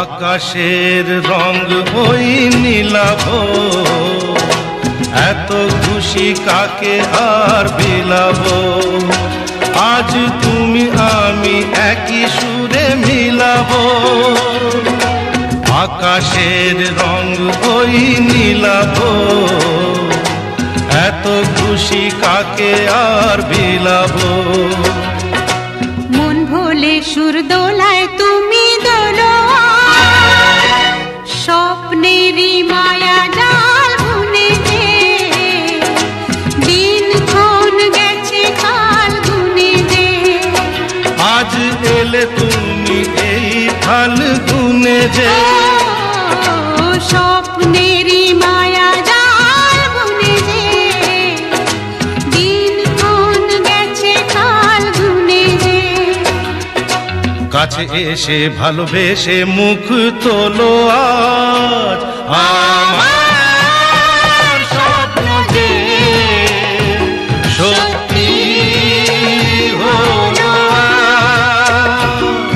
আকাশের রং ওই নীলাভ, এত খুশি কাকে আর বিলাবো। আজ তুমি আমি একই সুরে মিলাবো। আকাশের রং ওই নীলাভ, এত খুশি কাকে আর বিলাবো। মন ভোলে সুর দোলায় তুমি দোলো, স্বপ্নেরই মায়া জাল বুনে যে, দিনক্ষণ গেছে কাল গুনে যে। আজ এলে তুমি এই ফাল্গুনে যে, স্বপ্নেরই মায়া জাল বুনে যে, দিনক্ষণ গেছে কাল গুনে যে। কাছে এসে ভালোবেসে মুখ তোলো